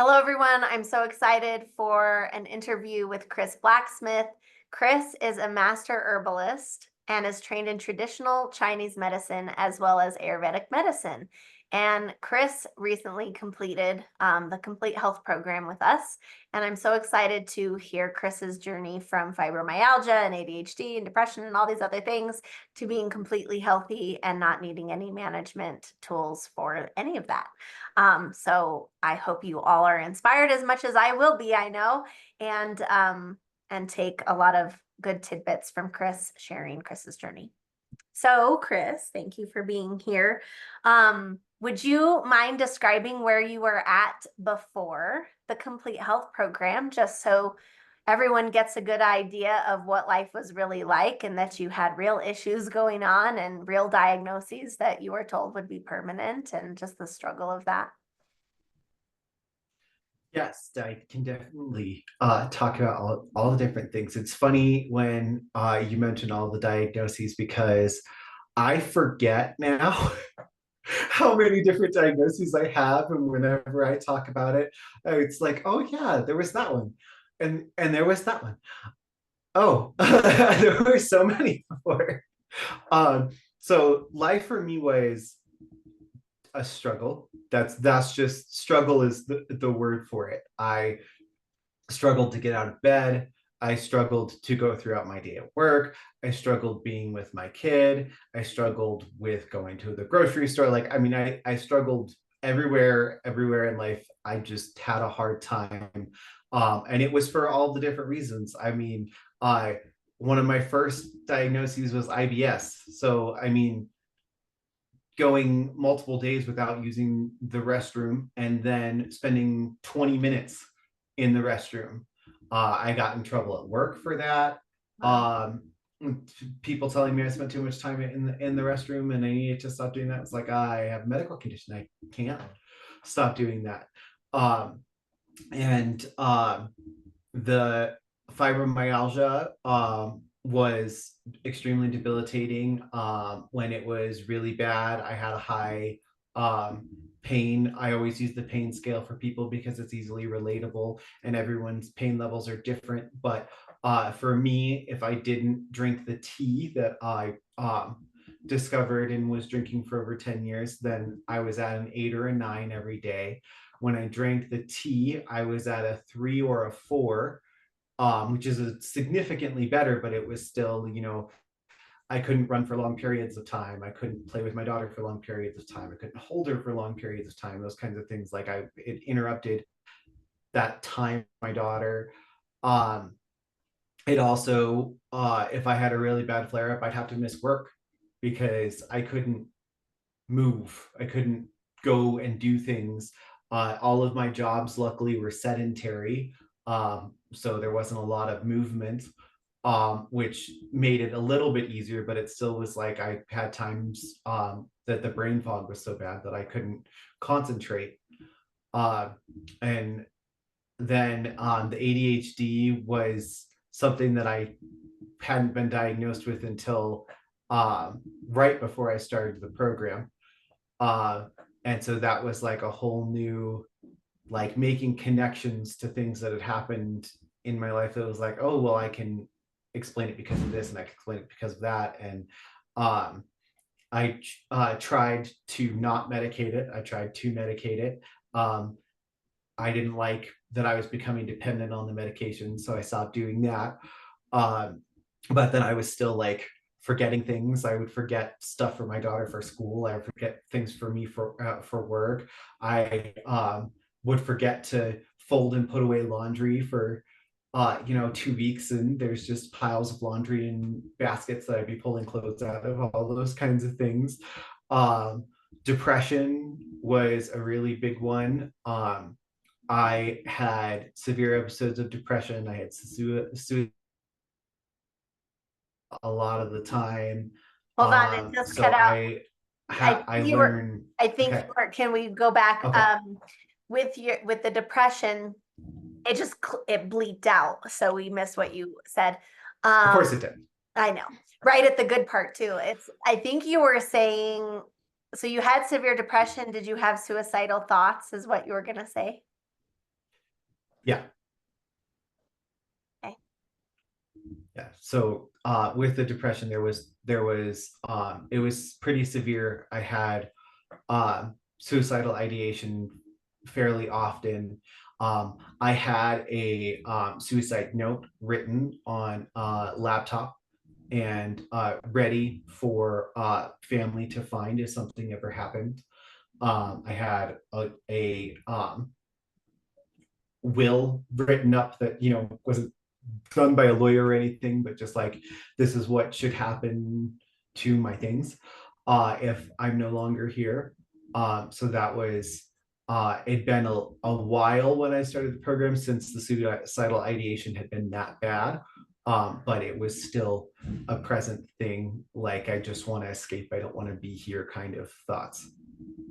Hello, everyone. I'm so excited for an interview with Chris Blacksmith. Chris is a master herbalist and is trained in traditional Chinese medicine as well as Ayurvedic medicine. And Chris recently completed the Complete Health program with us. And I'm so excited to hear Chris's journey from fibromyalgia and ADHD and depression and all these other things to being completely healthy and not needing any management tools for any of that. So I hope you all are inspired as much as I will be, I know, and take a lot of good tidbits from Chris sharing Chris's journey. So, Chris, thank you for being here. Would you mind describing where you were at before the Complete Health program, just so everyone gets a good idea of what life was really like and that you had real issues going on and real diagnoses that you were told would be permanent and just the struggle of that? Yes, I can definitely talk about all the different things. It's funny when you mention all the diagnoses because I forget now how many different diagnoses I have, and whenever I talk about it, it's like, oh yeah, there was that one, and there was that one. Oh, there were so many before. So life for me was a struggle. That's just struggle is the word for it. I struggled to get out of bed. I struggled to go throughout my day at work. I struggled being with my kid. I struggled with going to the grocery store. Like, I mean, I struggled everywhere in life. I just had a hard time. And it was for all the different reasons. I mean, one of my first diagnoses was IBS. So, I mean, going multiple days without using the restroom and then spending 20 minutes in the restroom. I got in trouble at work for that. Wow. Um, People telling me I spent too much time in the restroom and I needed to stop doing that. It's like I have a medical condition. I can't stop doing that. Um, and the fibromyalgia was extremely debilitating. When it was really bad, I had a high um, pain. I always use the pain scale for people because it's easily relatable and everyone's pain levels are different. But for me, if I didn't drink the tea that I discovered and was drinking for over 10 years, then I was at an 8 or a 9 every day. When I drank the tea, I was at a 3 or a 4, which is a significantly better, but it was still, I couldn't run for long periods of time. I couldn't play with my daughter for long periods of time. I couldn't hold her for long periods of time. Those kinds of things. Like it interrupted that time with my daughter. Um, it also, if I had a really bad flare up, I'd have to miss work because I couldn't move. I couldn't go and do things. All of my jobs, luckily, were sedentary. So there wasn't a lot of movement, which made it a little bit easier, but it still was like I had times that the brain fog was so bad that I couldn't concentrate. Uh, and then the ADHD was something that I hadn't been diagnosed with until right before I started the program. Uh, and so that was like a whole new, like making connections to things that had happened in my life that was like, oh, well, I can explain it because of this and I can explain it because of that. And I tried to not medicate it. I tried to medicate it. I didn't like that I was becoming dependent on the medication, so I stopped doing that. Um, but then I was still like forgetting things. I would forget stuff for my daughter for school. I would forget things for me for work. I would forget to fold and put away laundry for 2 weeks, and there's just piles of laundry and baskets that I'd be pulling clothes out of. All those kinds of things. Um, Depression was a really big one. I had severe episodes of depression. I had suicide a lot of the time. Hold on, it just So cut out. I I think you were, learned. I think Okay, you were, can we go back okay, with the depression, it just it bleeped out, so we missed what you said. of Um, course it did. I know. Right at the good part too. I think you were saying, so you had severe depression. Did you have suicidal thoughts, is what you were gonna say? Yeah. Okay. Yeah. So with the depression, it was pretty severe. I had suicidal ideation fairly often. I had a suicide note written on a laptop and ready for family to find if something ever happened. I had a will written up that, wasn't done by a lawyer or anything, but just like, this is what should happen to my things if I'm no longer here. So that was, it'd been a while when I started the program since the suicidal ideation had been that bad. But it was still a present thing. Like, I just want to escape. I don't want to be here kind of thoughts.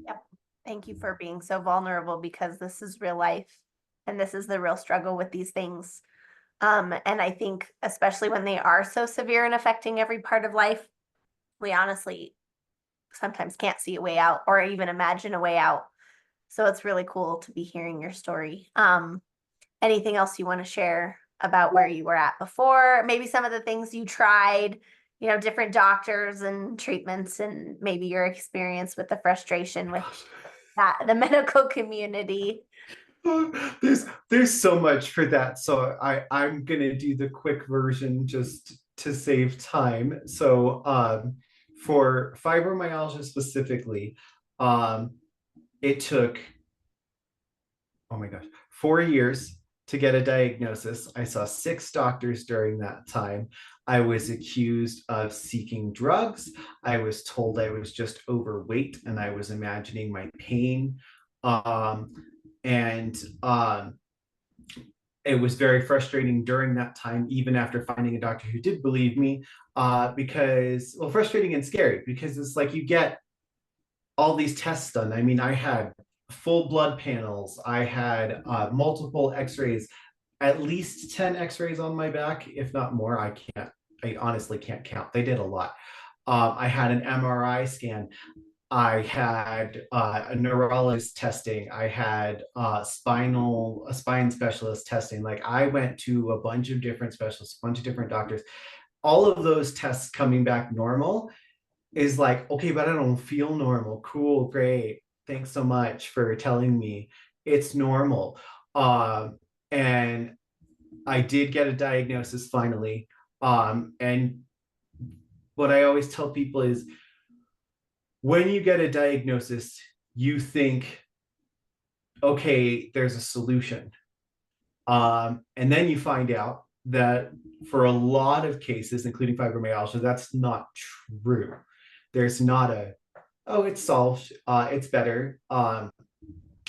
Yep. Thank you for being so vulnerable, because this is real life and this is the real struggle with these things. And I think especially when they are so severe and affecting every part of life, we honestly sometimes can't see a way out or even imagine a way out. So it's really cool to be hearing your story. Anything else you want to share about where you were at before? Maybe some of the things you tried, different doctors and treatments, and maybe your experience with the frustration with that, the medical community. There's so much for that, so I'm gonna do the quick version just to save time. So for fibromyalgia specifically, it took, oh my gosh, 4 years to get a diagnosis. I saw 6 doctors during that time. I was accused of seeking drugs. I was told I was just overweight and I was imagining my pain. And it was very frustrating during that time, even after finding a doctor who did believe me, because, well, frustrating and scary, because it's like you get all these tests done. I mean, I had full blood panels, I had multiple x-rays, at least 10 x-rays on my back, if not more. I honestly can't count. They did a lot. I had an MRI scan. I had a neurologist testing. I had a spine specialist testing. Like, I went to a bunch of different specialists, a bunch of different doctors. All of those tests coming back normal is like, okay, but I don't feel normal. Cool, great. Thanks so much for telling me it's normal. And I did get a diagnosis finally. And what I always tell people is, when you get a diagnosis, you think, okay, there's a solution. And then you find out that for a lot of cases, including fibromyalgia, that's not true. There's not oh, it's solved, it's better.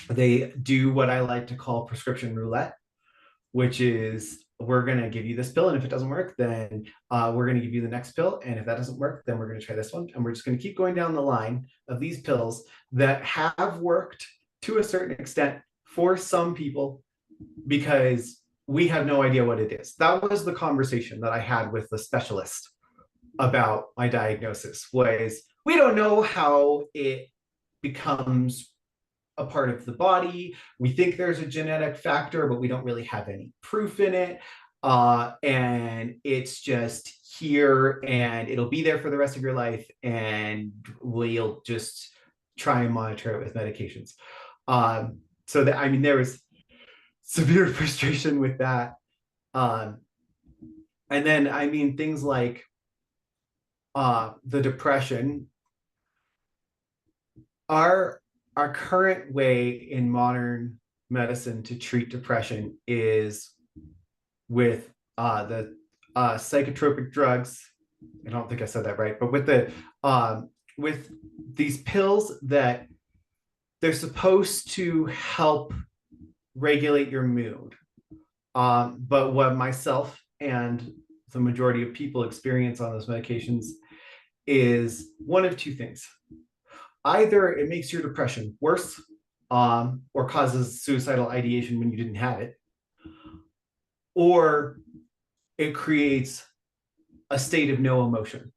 They do what I like to call prescription roulette, which is, we're going to give you this pill, and if it doesn't work, then we're going to give you the next pill, and if that doesn't work, then we're going to try this one, and we're just going to keep going down the line of these pills that have worked to a certain extent for some people, because we have no idea what it is. That was the conversation that I had with the specialist about my diagnosis, was, we don't know how it becomes a part of the body. We think there's a genetic factor, but we don't really have any proof in it. And it's just here, and it'll be there for the rest of your life, and we'll just try and monitor it with medications. So that, I mean, there was severe frustration with that. And then, I mean, things like the depression. Our current way in modern medicine to treat depression is with the psychotropic drugs. I don't think I said that right, but with these pills that they're supposed to help regulate your mood. But what myself and the majority of people experience on those medications is one of two things. Either it makes your depression worse, or causes suicidal ideation when you didn't have it, or it creates a state of no emotion.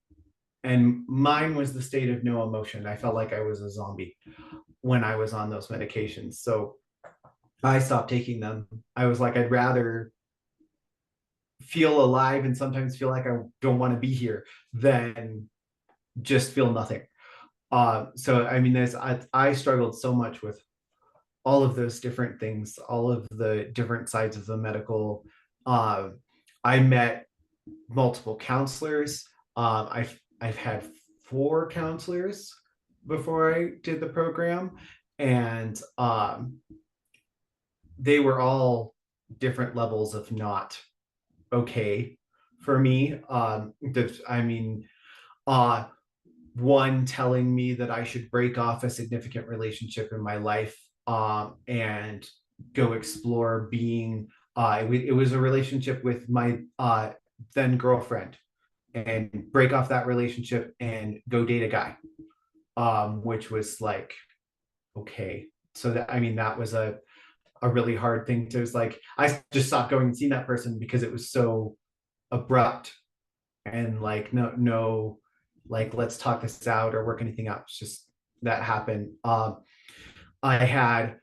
And mine was the state of no emotion. I felt like I was a zombie when I was on those medications. So I stopped taking them. I was like, I'd rather feel alive and sometimes feel like I don't want to be here than just feel nothing. So I mean, I struggled so much with all of those different things, all of the different sides of the medical. Uh, I met multiple counselors. I've had 4 counselors before I did the program, and they were all different levels of not okay for me. I mean, uh, one telling me that I should break off a significant relationship in my life, and go explore being. It was a relationship with my then girlfriend, and break off that relationship and go date a guy, which was like, okay. So that, I mean, that was a really hard thing to, was like, I just stopped going and seeing that person because it was so abrupt, and like, no, like, let's talk this out or work anything out. It's just that happened. I had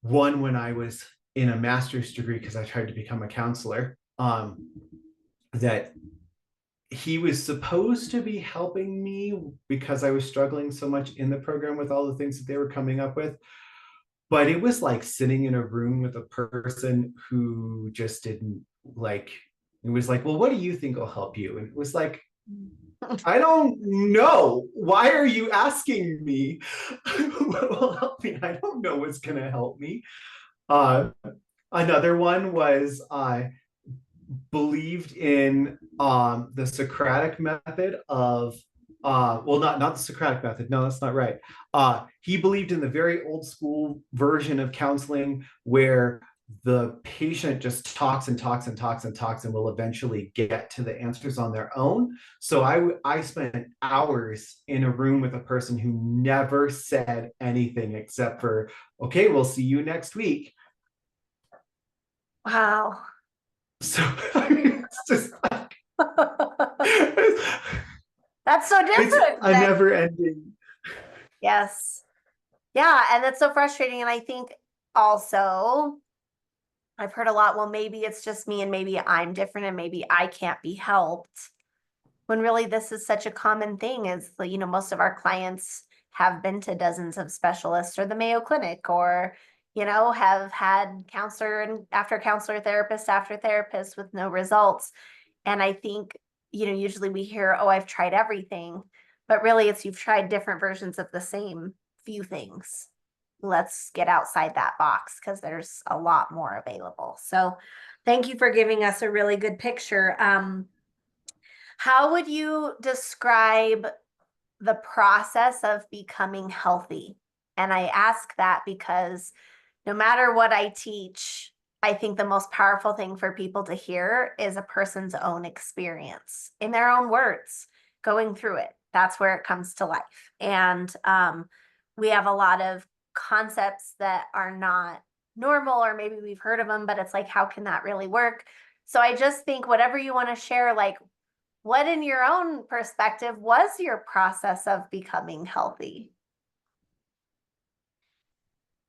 one when I was in a master's degree, because I tried to become a counselor, that he was supposed to be helping me because I was struggling so much in the program with all the things that they were coming up with. But it was like sitting in a room with a person who just didn't like, it was like, well, what do you think will help you? And it was like, I don't know. Why are you asking me what will help me? I don't know what's going to help me. Uh, Another one was I believed in the Socratic method of, well, not the Socratic method. No, that's not right. He believed in the very old school version of counseling where the patient just talks and talks and talks and talks and will eventually get to the answers on their own. So I spent hours in a room with a person who never said anything except for, okay, we'll see you next week. Wow. So I mean, it's just like, That's so it's different a than, never ending. yes. Yeah, and that's so frustrating. And I think also I've heard a lot, well, maybe it's just me and maybe I'm different and maybe I can't be helped. When really this is such a common thing, is that, most of our clients have been to dozens of specialists or the Mayo Clinic, or, have had counselor and after counselor, therapist after therapist with no results. And I think, usually we hear, oh, I've tried everything, but really it's you've tried different versions of the same few things. Let's get outside that box because there's a lot more available. So thank you for giving us a really good picture. How would you describe the process of becoming healthy? And I ask that because no matter what I teach, I think the most powerful thing for people to hear is a person's own experience in their own words, going through it. That's where it comes to life. And we have a lot of concepts that are not normal, or maybe we've heard of them, but it's like, how can that really work? So I just think whatever you want to share, like, what in your own perspective was your process of becoming healthy?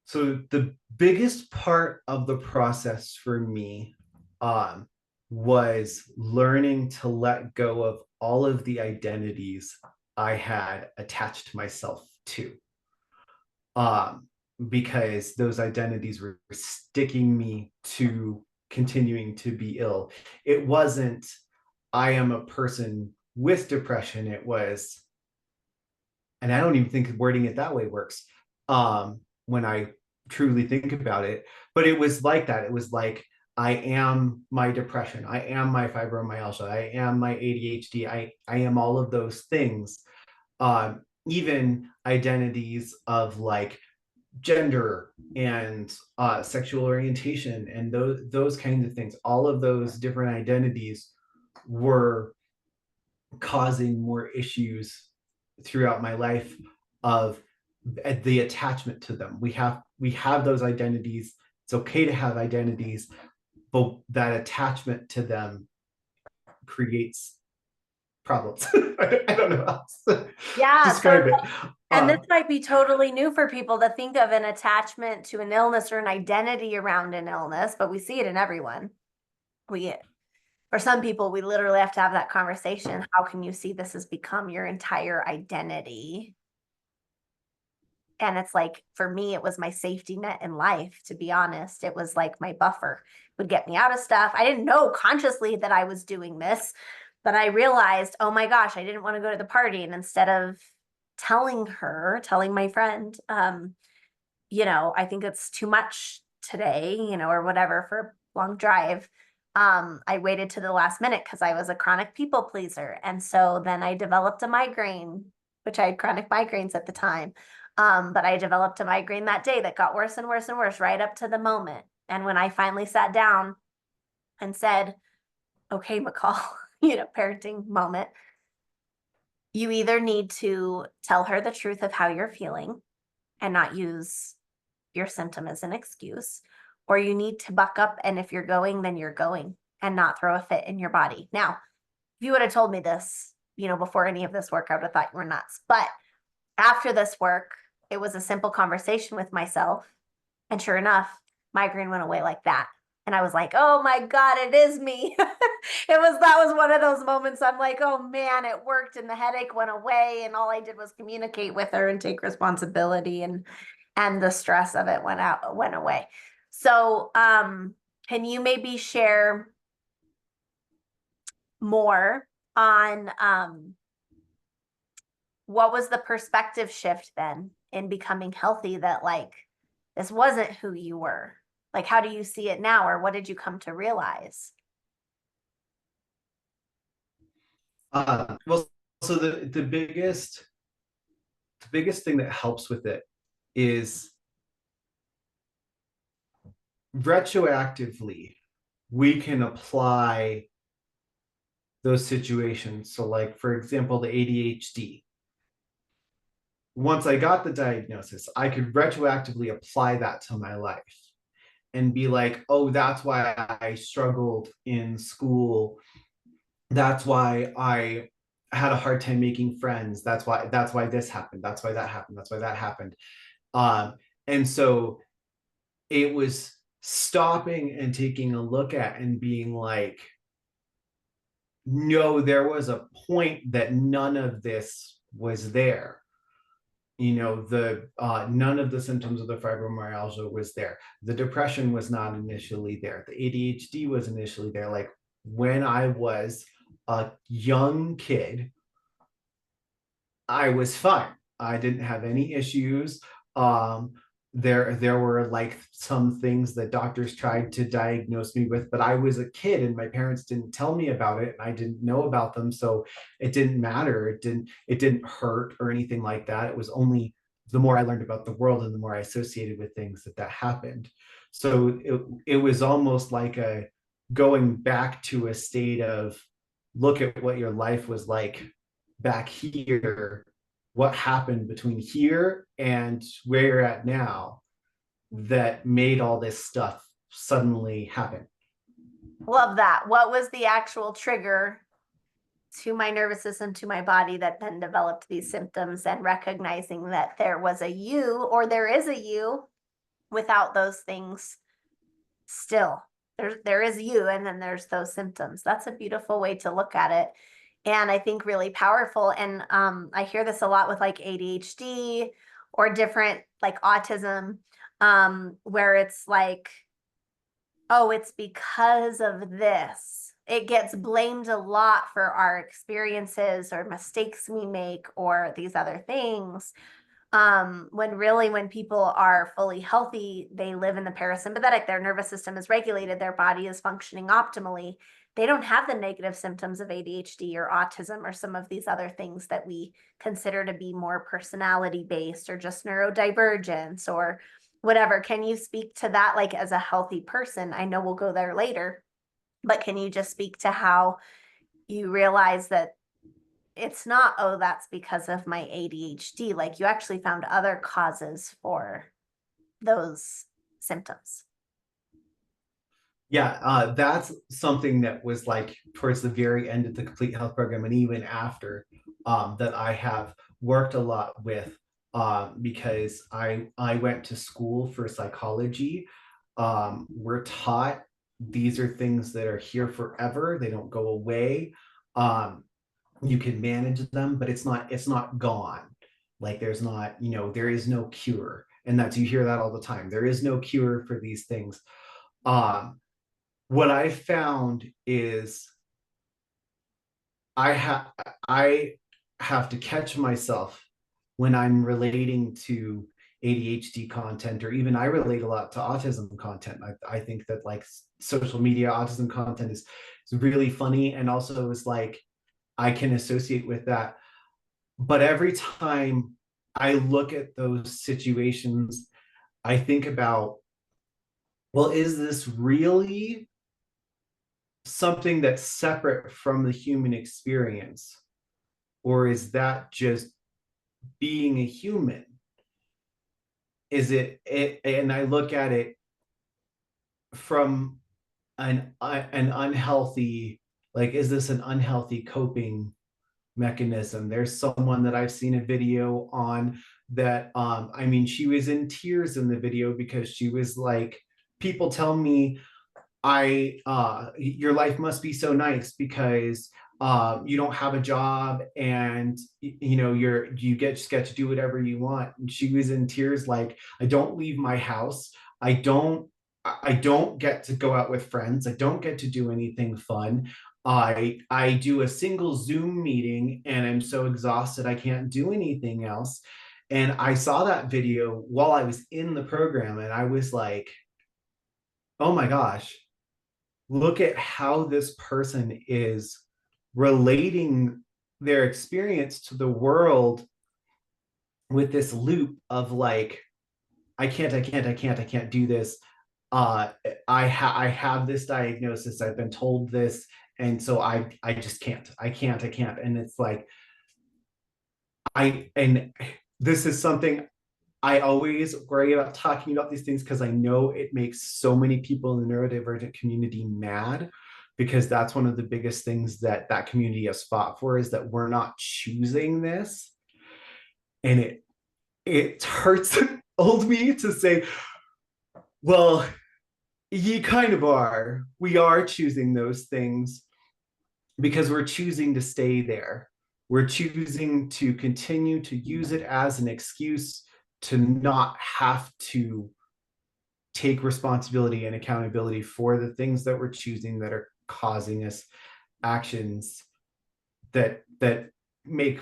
So the biggest part of the process for me, was learning to let go of all of the identities I had attached myself to. Um, because those identities were sticking me to continuing to be ill. It wasn't, I am a person with depression. It was, and I don't even think wording it that way works, when I truly think about it. But it was like that. It was like, I am my depression. I am my fibromyalgia. I am my ADHD. I am all of those things. Even identities of like gender and sexual orientation and those kinds of things. All of those different identities were causing more issues throughout my life of the attachment to them. We have those identities. It's okay to have identities, but that attachment to them creates problems. I don't know how else to Yeah, so describe it. And this Um, might be totally new for people to think of an attachment to an illness or an identity around an illness, but we see it in everyone. We, for some people, we literally have to have that conversation. How can you see this has become your entire identity? And it's like, for me, it was my safety net in life, to be honest. It was like my buffer, would get me out of stuff. I didn't know consciously that I was doing this, but I realized, oh my gosh, I didn't want to go to the party. And instead of telling my friend, I think it's too much today, or whatever for a long drive. I waited to the last minute because I was a chronic people pleaser. And so then I developed a migraine, which I had chronic migraines at the time. But I developed a migraine that day that got worse and worse and worse right up to the moment. And when I finally sat down and said, okay, McCall, parenting moment, you either need to tell her the truth of how you're feeling and not use your symptom as an excuse, or you need to buck up. And if you're going, then you're going and not throw a fit in your body. Now, if you would have told me this, before any of this work, I would have thought you were nuts. But after this work, it was a simple conversation with myself. And sure enough, migraine went away like that. And I was like, oh my God, it is me. That was one of those moments I'm like, oh man, it worked and the headache went away. And all I did was communicate with her and take responsibility, and the stress of it went away. So, can you maybe share more on, what was the perspective shift then in becoming healthy, that like this wasn't who you were? Like, how do you see it now, or what did you come to realize? well, so the biggest thing that helps with it is retroactively we can apply those situations. So like, for example, the ADHD, once I got the diagnosis, I could retroactively apply that to my life and be like, oh, that's why I struggled in school, that's why I had a hard time making friends, that's why this happened, that's why that happened, that's why that happened. And so it was stopping and taking a look at and being like, no, there was a point that none of this was there. The none of the symptoms of the fibromyalgia was there. The depression was not initially there. The ADHD was initially there. Like, when I was a young kid, I was fine. I didn't have any issues. Um, there were like some things that doctors tried to diagnose me with, but I was a kid and my parents didn't tell me about it and I didn't know about them, so it didn't matter. It didn't hurt or anything like that. It was only the more I learned about the world and the more I associated with things that happened. So it was almost like a going back to a state of, look at what your life was like back here, what happened between here and where you're at now that made all this stuff suddenly happen. Love that. What was the actual trigger to my nervous system, to my body, that then developed these symptoms, and recognizing that there was a you, or there is a you without those things still. There is you, and then there's those symptoms. That's a beautiful way to look at it. And I think really powerful. And I hear this a lot with like ADHD or different like autism, where it's like, oh, it's because of this. It gets blamed a lot for our experiences or mistakes we make or these other things. When really, when people are fully healthy, they live in the parasympathetic, their nervous system is regulated, their body is functioning optimally. They don't have the negative symptoms of ADHD or autism or some of these other things that we consider to be more personality based or just neurodivergence or whatever. Can you speak to that, like as a healthy person? I know we'll go there later, but can you just speak to how you realize that it's not, oh, that's because of my ADHD? Like, you actually found other causes for those symptoms. Yeah, that's something that was like towards the very end of the complete health program, and even after, that I have worked a lot with. because I went to school for psychology. We're taught these are things that are here forever. They don't go away. You can manage them, but it's not gone. Like there's not, there is no cure. And that's, you hear that all the time. There is no cure for these things. Um, what I found is I have I have to catch myself when I'm relating to ADHD content, or even I relate a lot to autism content. I think that like social media autism content is really funny, and also is like I can associate with that. But every time I look at those situations, I think about, well, is this really something that's separate from the human experience? Or is that just being a human? And I look at it from an unhealthy, like, is this an unhealthy coping mechanism? There's someone that I've seen a video on that, I mean, she was in tears in the video because she was like, people tell me your life must be so nice because you don't have a job, and you just get to do whatever you want. And she was in tears, like, I don't leave my house. I don't get to go out with friends. I don't get to do anything fun. I do a single Zoom meeting and I'm so exhausted I can't do anything else. And I saw that video while I was in the program, and I was like, oh my gosh, look at how this person is relating their experience to the world with this loop of like, I can't do this. I have this diagnosis, I've been told this, and so I just can't. And it's like, and this is something I always worry about talking about these things, because I know it makes so many people in the neurodivergent community mad, because that's one of the biggest things that that community has fought for, is that we're not choosing this. And it hurts old me to say, well, you kind of are. We are choosing those things because we're choosing to stay there. We're choosing to continue to use it as an excuse to not have to take responsibility and accountability for the things that we're choosing that are causing us actions that make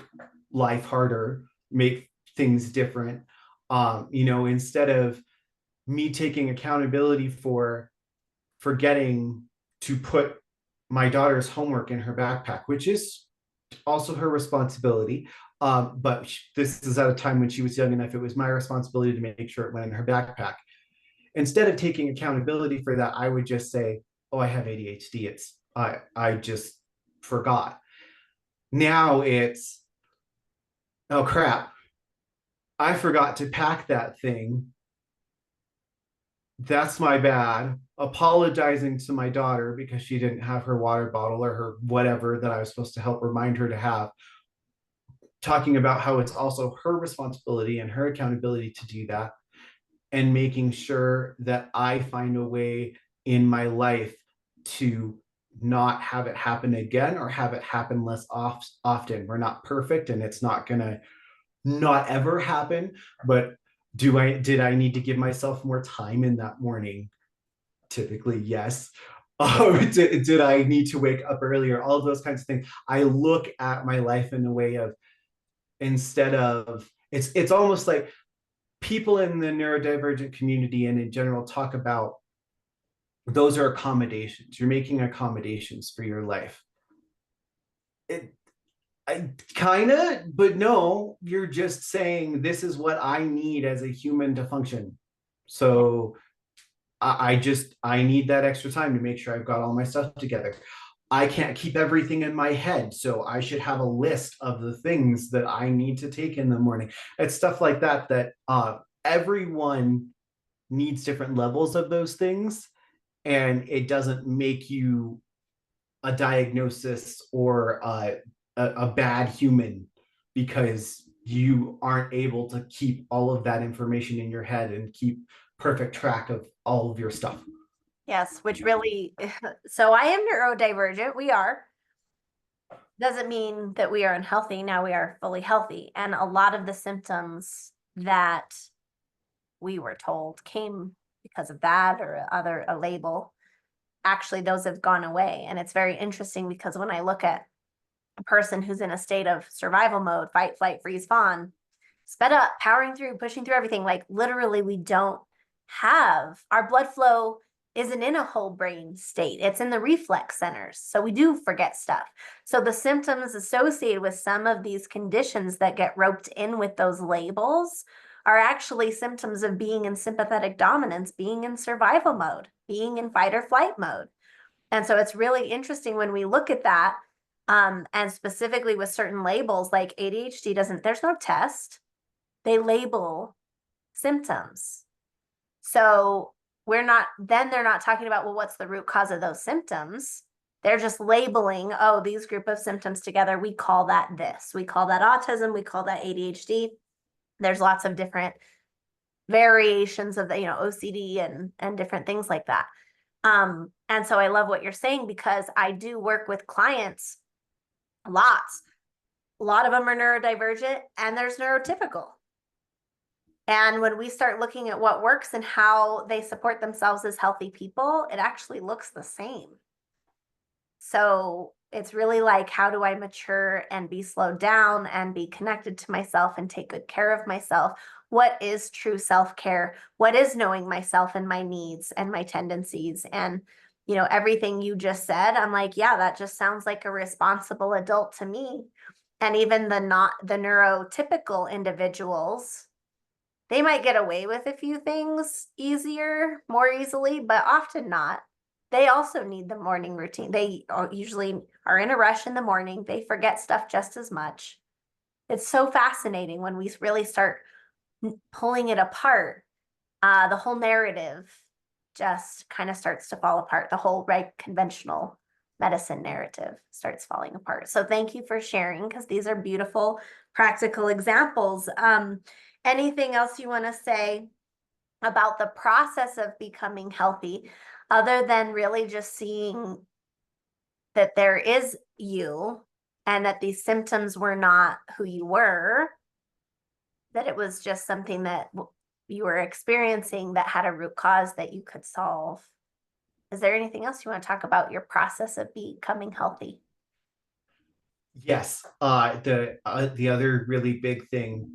life harder, make things different. Instead of me taking accountability for forgetting to put my daughter's homework in her backpack, which is also her responsibility. But this is at a time when she was young enough, it was my responsibility to make sure it went in her backpack. Instead of taking accountability for that, I would just say, oh, I have ADHD. I just forgot. Now it's, oh crap, I forgot to pack that thing. That's my bad. Apologizing to my daughter because she didn't have her water bottle or her whatever that I was supposed to help remind her to have. Talking about how it's also her responsibility and her accountability to do that, and making sure that I find a way in my life to not have it happen again, or have it happen less often. We're not perfect, and it's not going to not ever happen, but did I need to give myself more time in that morning? Typically, yes. Did I need to wake up earlier? All of those kinds of things. I look at my life in a way of, instead of, it's almost like people in the neurodivergent community and in general talk about, those are accommodations. You're making accommodations for your life. It, I kind of, but no, you're just saying this is what I need as a human to function. So I need that extra time to make sure I've got all my stuff together. I can't keep everything in my head, so I should have a list of the things that I need to take in the morning. It's stuff like that that everyone needs different levels of those things, and it doesn't make you a diagnosis or a bad human because you aren't able to keep all of that information in your head and keep perfect track of all of your stuff. Yes, which really, so I am neurodivergent. We are. Doesn't mean that we are unhealthy. Now we are fully healthy. And a lot of the symptoms that we were told came because of that or a label. Actually, those have gone away. And it's very interesting because when I look at a person who's in a state of survival mode, fight, flight, freeze, fawn, sped up, powering through, pushing through everything, like literally we don't have our blood flow isn't in a whole brain state. It's in the reflex centers. So we do forget stuff. So the symptoms associated with some of these conditions that get roped in with those labels are actually symptoms of being in sympathetic dominance, being in survival mode, being in fight or flight mode. And so it's really interesting when we look at that, and specifically with certain labels like ADHD there's no test. They label symptoms. So they're not talking about, well, what's the root cause of those symptoms? They're just labeling, oh, these group of symptoms together, we call that this. We call that autism, we call that ADHD. There's lots of different variations of the, OCD and different things like that. And so I love what you're saying because I do work with clients lots. A lot of them are neurodivergent and there's neurotypical. And when we start looking at what works and how they support themselves as healthy people, it actually looks the same. So it's really like, how do I mature and be slowed down and be connected to myself and take good care of myself? What is true self-care? What is knowing myself and my needs and my tendencies? And, everything you just said, I'm like, yeah, that just sounds like a responsible adult to me. And even the neurotypical individuals, they might get away with a few things more easily, but often not. They also need the morning routine. They usually are in a rush in the morning. They forget stuff just as much. It's so fascinating when we really start pulling it apart. The whole narrative just kind of starts to fall apart. The whole conventional medicine narrative starts falling apart. So thank you for sharing, because these are beautiful, practical examples. Anything else you want to say about the process of becoming healthy, other than really just seeing that there is you and that these symptoms were not who you were, that it was just something that you were experiencing that had a root cause that you could solve? Is there anything else you want to talk about your process of becoming healthy? Yes. The other really big thing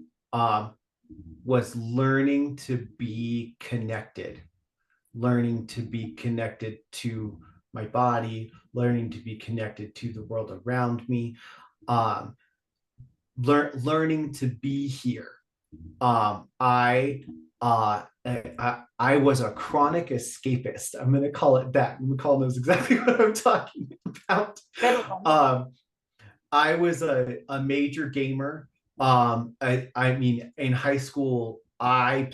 was learning to be connected, to my body, learning to be connected to the world around me, learning to be here. I was a chronic escapist. I'm going to call it that. Nicole knows exactly what I'm talking about. I was a major gamer. I mean, in high school, I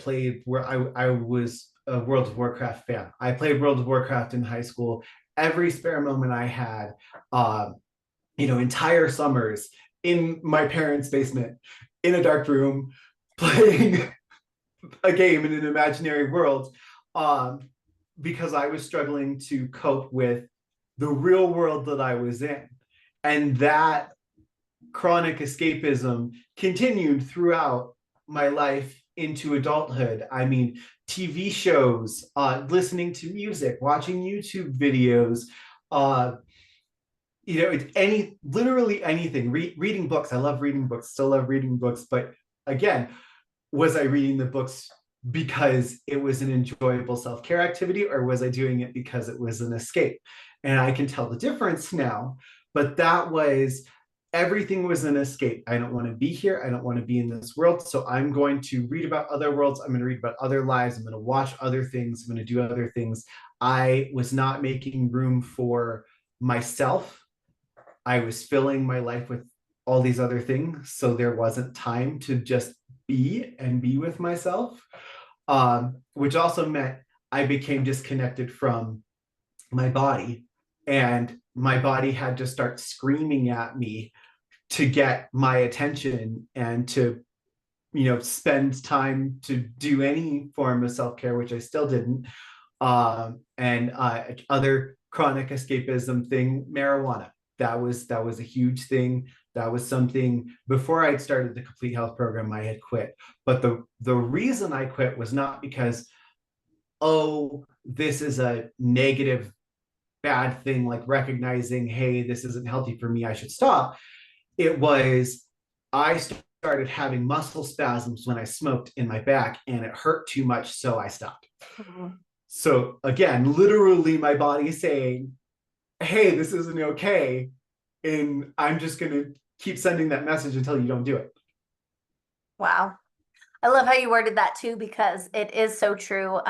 was a World of Warcraft fan. I played World of Warcraft in high school. Every spare moment I had, entire summers in my parents' basement, in a dark room, playing a game in an imaginary world, because I was struggling to cope with the real world that I was in. And that chronic escapism continued throughout my life into adulthood. I mean, TV shows, listening to music, watching YouTube videos, literally anything. Reading books. I love reading books. Still love reading books. But again, was I reading the books because it was an enjoyable self-care activity, or was I doing it because it was an escape? And I can tell the difference now. But everything was an escape. I don't want to be here. I don't want to be in this world. So I'm going to read about other worlds. I'm going to read about other lives. I'm going to watch other things. I'm going to do other things. I was not making room for myself. I was filling my life with all these other things. So there wasn't time to just be with myself, which also meant I became disconnected from my body, and my body had to start screaming at me to get my attention and to spend time to do any form of self-care, which I still didn't. And other chronic escapism thing, marijuana. That was a huge thing. That was something before I'd started the complete health program I had quit. But the reason I quit was not because, oh, this is a negative bad thing, like recognizing, hey, this isn't healthy for me, I should stop. It was, I started having muscle spasms when I smoked in my back, and it hurt too much, so I stopped. Mhm. So again, literally my body saying, hey, this isn't okay, and I'm just going to keep sending that message until you don't do it. Wow. I love how you worded that too, because it is so true.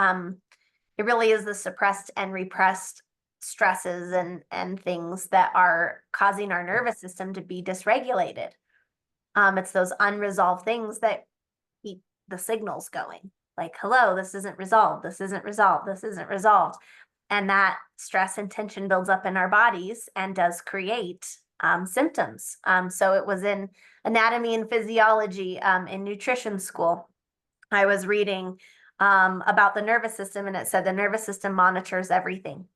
It really is the suppressed and repressed stresses and things that are causing our nervous system to be dysregulated. It's those unresolved things that keep the signals going. Like, hello, this isn't resolved. This isn't resolved. This isn't resolved. And that stress and tension builds up in our bodies and does create symptoms. So it was in anatomy and physiology in nutrition school. I was reading about the nervous system, and it said the nervous system monitors everything.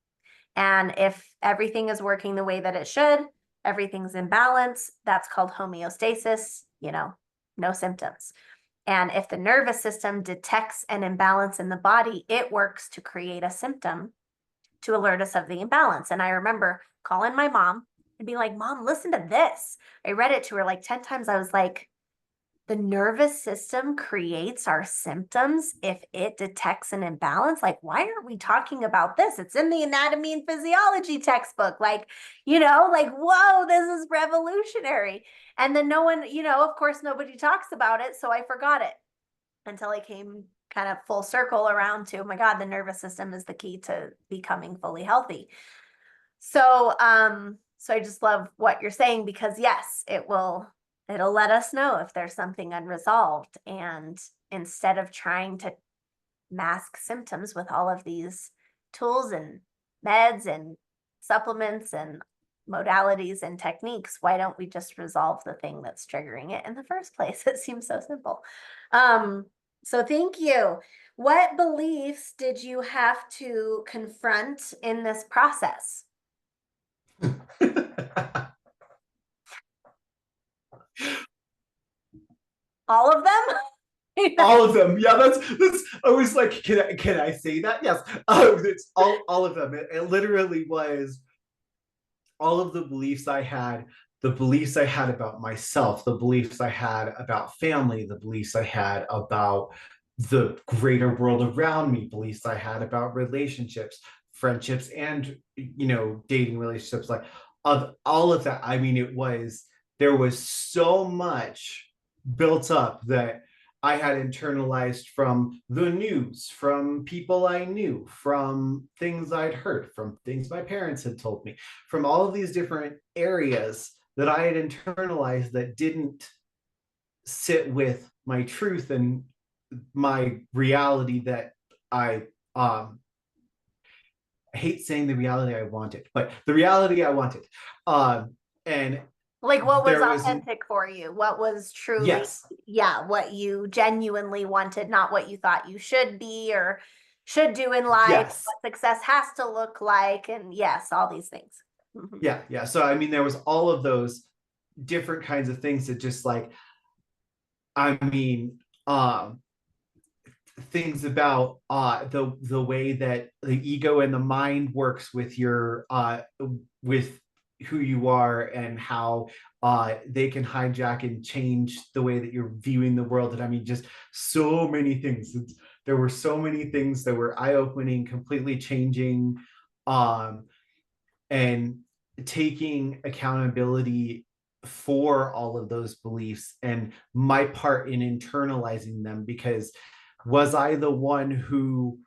And if everything is working the way that it should, everything's in balance, that's called homeostasis, no symptoms. And if the nervous system detects an imbalance in the body, it works to create a symptom to alert us of the imbalance. And I remember calling my mom and being like, Mom, listen to this. I read it to her like 10 times. I was like, the nervous system creates our symptoms if it detects an imbalance. Like, why are we talking about this? It's in the anatomy and physiology textbook. Like, like, whoa, this is revolutionary. And then no one, of course, nobody talks about it. So I forgot it until I came kind of full circle around to, oh my God, the nervous system is the key to becoming fully healthy. So I just love what you're saying, because yes, it'll let us know if there's something unresolved. And instead of trying to mask symptoms with all of these tools and meds and supplements and modalities and techniques, why don't we just resolve the thing that's triggering it in the first place? It seems so simple. So thank you. What beliefs did you have to confront in this process? All of them? All of them. Yeah, that's always like, can I say that? Yes. It's all of them. It literally was all of the beliefs I had, the beliefs I had about myself, the beliefs I had about family, the beliefs I had about the greater world around me, beliefs I had about relationships, friendships, and dating relationships, like of all of that. I mean, there was so much built up that I had internalized from the news, from people I knew, from things I'd heard, from things my parents had told me, from all of these different areas that I had internalized that didn't sit with my truth and my reality that I hate saying the reality I wanted, but the reality I wanted. And Like, what was there was, authentic for you? What was truly, yes, yeah, what you genuinely wanted, not what you thought you should be or should do in life, yes, what success has to look like, and yes, all these things. Mhm. yeah. So, I mean, there was all of those different kinds of things that just like, I mean, things about the way that the ego and the mind works with your with who you are, and how they can hijack and change the way that you're viewing the world. And I mean, just so many things. There were so many things that were eye-opening, completely changing, um, and taking accountability for all of those beliefs and my part in internalizing them. Because was I the one who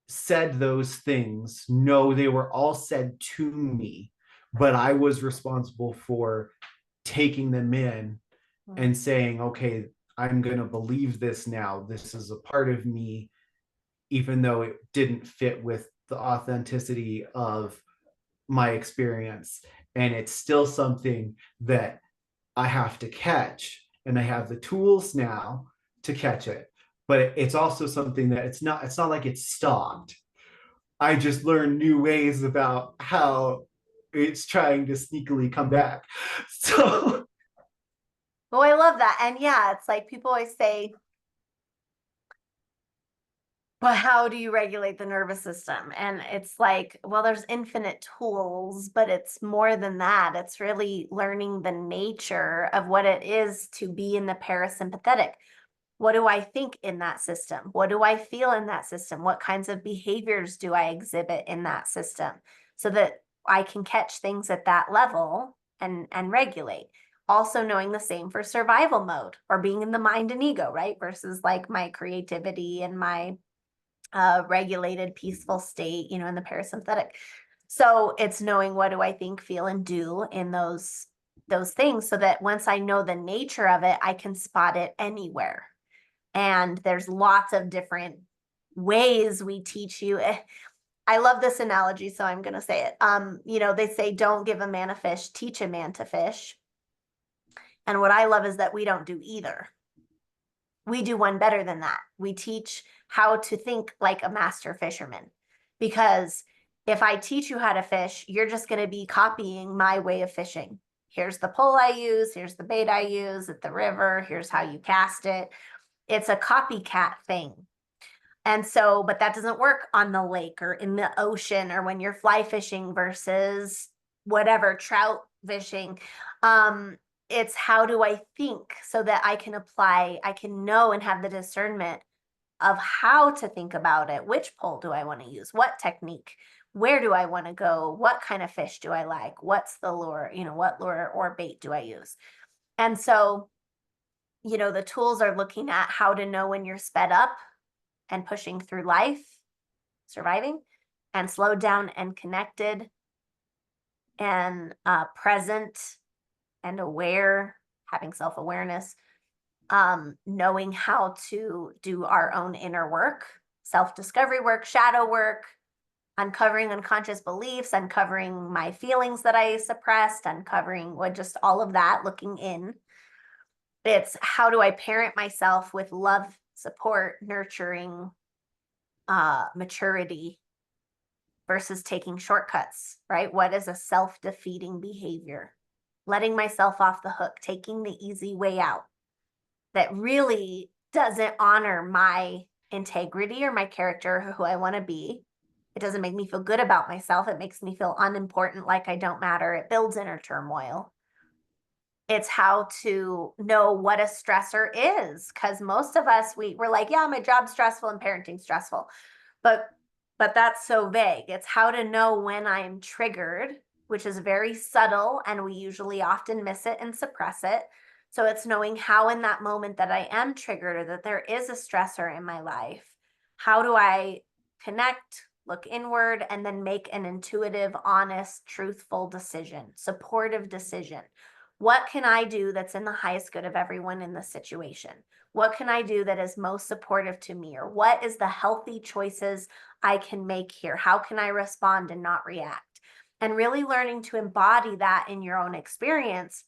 said those things? No, they were all said to me, but I was responsible for taking them in and saying, okay, I'm going to believe this now. This is a part of me, even though it didn't fit with the authenticity of my experience. And it's still something that I have to catch. And I have the tools now to catch it. But it's also something that it's not like it's stopped. I just learned new ways about how it's trying to sneakily come back. So Oh, I love that. And yeah, it's like people always say, but how do you regulate the nervous system? And it's like, well, there's infinite tools, but it's more than that. It's really learning the nature of what it is to be in the parasympathetic. What do I think in that system? What do I feel in that system? What kinds of behaviors do I exhibit in that system so that I can catch things at that level and regulate? Also knowing the same for survival mode or being in the mind and ego, right? Versus like my creativity and my regulated, peaceful state, in the parasympathetic. So it's knowing what do I think, feel, and do in those things so that once I know the nature of it, I can spot it anywhere. And there's lots of different ways we teach you. I love this analogy, so I'm going to say it. They say don't give a man a fish, teach a man to fish. And what I love is that we don't do either. We do one better than that. We teach how to think like a master fisherman. Because if I teach you how to fish, you're just going to be copying my way of fishing. Here's the pole I use. Here's the bait I use at the river. Here's how you cast it. It's a copycat thing. And so, but that doesn't work on the lake or in the ocean or when you're fly fishing versus whatever, trout fishing. It's how do I think so that I can apply, I can know and have the discernment of how to think about it. Which pole do I want to use? What technique? Where do I want to go? What kind of fish do I like? What's the lure? What lure or bait do I use? And so, the tools are looking at how to know when you're sped up and pushing through life, surviving, and slowed down and connected and present and aware, having self-awareness, knowing how to do our own inner work, self-discovery work, shadow work, uncovering unconscious beliefs, uncovering my feelings that I suppressed, uncovering just all of that, looking in. It's how do I parent myself with love, support, nurturing, maturity versus taking shortcuts, right? What is a self-defeating behavior? Letting myself off the hook, taking the easy way out that really doesn't honor my integrity or my character or who I want to be. It doesn't make me feel good about myself. It makes me feel unimportant, like I don't matter. It builds inner turmoil. It's how to know what a stressor is. Because most of us, we're like, yeah, my job's stressful and parenting stressful. But that's so vague. It's how to know when I'm triggered, which is very subtle, and we usually often miss it and suppress it. So it's knowing how in that moment that I am triggered or that there is a stressor in my life, how do I connect, look inward, and then make an intuitive, honest, truthful decision, supportive decision. What can I do that's in the highest good of everyone in the situation? What can I do that is most supportive to me? Or what is the healthy choices I can make here? How can I respond and not react? And really learning to embody that in your own experience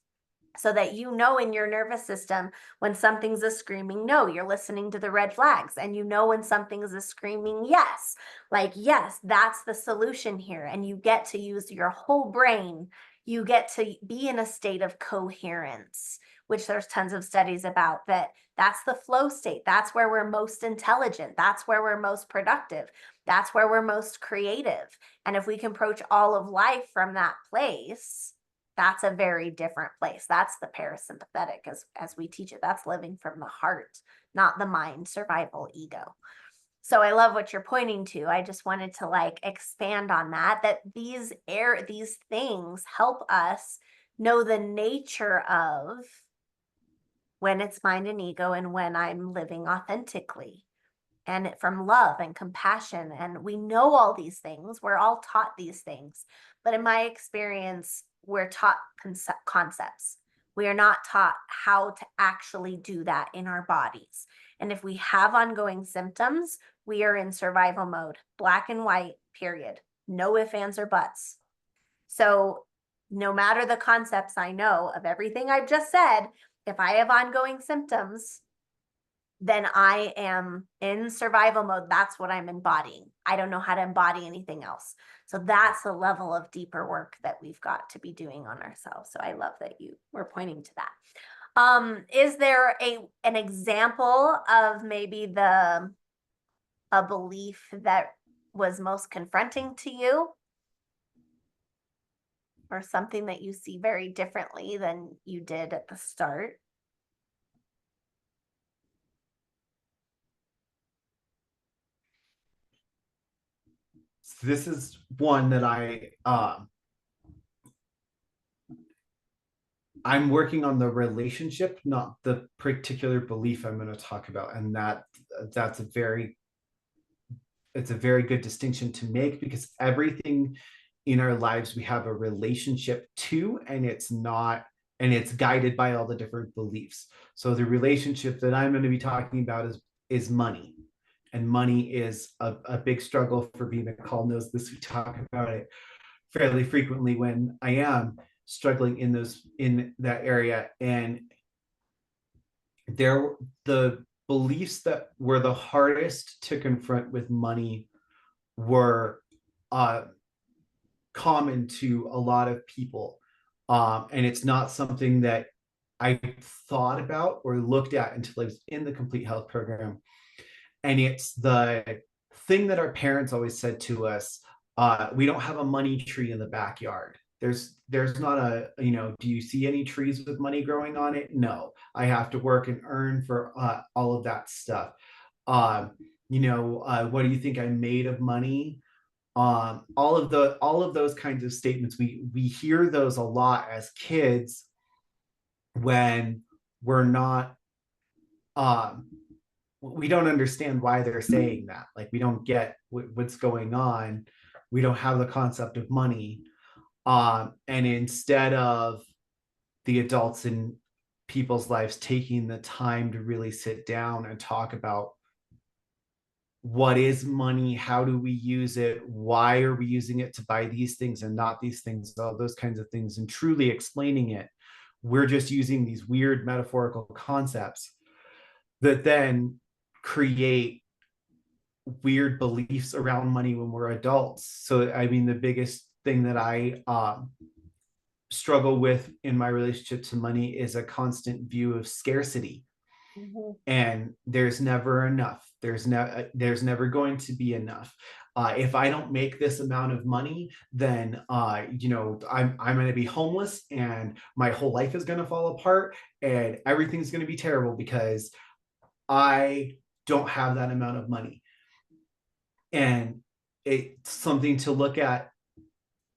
so that in your nervous system when something's a screaming no, you're listening to the red flags, and when something's a screaming yes, like yes, that's the solution here, and you get to use your whole brain. You get to be in a state of coherence, which there's tons of studies about. That's the flow state. That's where we're most intelligent. That's where we're most productive. That's where we're most creative. And if we can approach all of life from that place, that's a very different place. That's the parasympathetic as we teach it. That's living from the heart, not the mind, survival, ego. So I love what you're pointing to. I just wanted to expand on that these things help us know the nature of when it's mind and ego and when I'm living authentically and from love and compassion. And we know all these things. We're all taught these things. But in my experience, we're taught concepts. We are not taught how to actually do that in our bodies. And if we have ongoing symptoms, we are in survival mode, black and white, period. No ifs, ands, or buts. So no matter the concepts I know of everything I've just said, if I have ongoing symptoms, then I am in survival mode. That's what I'm embodying. I don't know how to embody anything else. So that's the level of deeper work that we've got to be doing on ourselves. So I love that you were pointing to that. Is there an example of maybe a belief that was most confronting to you, or something that you see very differently than you did at the start? So this is one that I'm working on the relationship, not the particular belief I'm going to talk about, and that's it's a very good distinction to make, because everything in our lives we have a relationship to, and it's guided by all the different beliefs. So the relationship that I'm going to be talking about is money. And money is a big struggle for me. Nicole knows this. We talk about it fairly frequently when I am struggling in that area. And there the beliefs that were the hardest to confront with money were uh, common to a lot of people. And it's not something that I thought about or looked at until I was in the complete health program. And it's the thing that our parents always said to us: we don't have a money tree in the backyard. There's not a, do you see any trees with money growing on it? No, I have to work and earn for all of that stuff. um what do you think I'm made of money? All of those kinds of statements, we hear those a lot as kids when we're not, um we don't understand why they're saying that. Like, we don't get what's going on. We don't have the concept of money. And instead of the adults in people's lives taking the time to really sit down and talk about what is money, how do we use it, why are we using it to buy these things and not these things, all those kinds of things, and truly explaining it, we're just using these weird metaphorical concepts that then create weird beliefs around money when we're adults. So I mean, the biggest thing that I struggle with in my relationship to money is a constant view of scarcity. Mhm. And there's never enough. There's never going to be enough. If I don't make this amount of money, then I'm going to be homeless, and my whole life is going to fall apart, and everything's going to be terrible because I don't have that amount of money. And it's something to look at.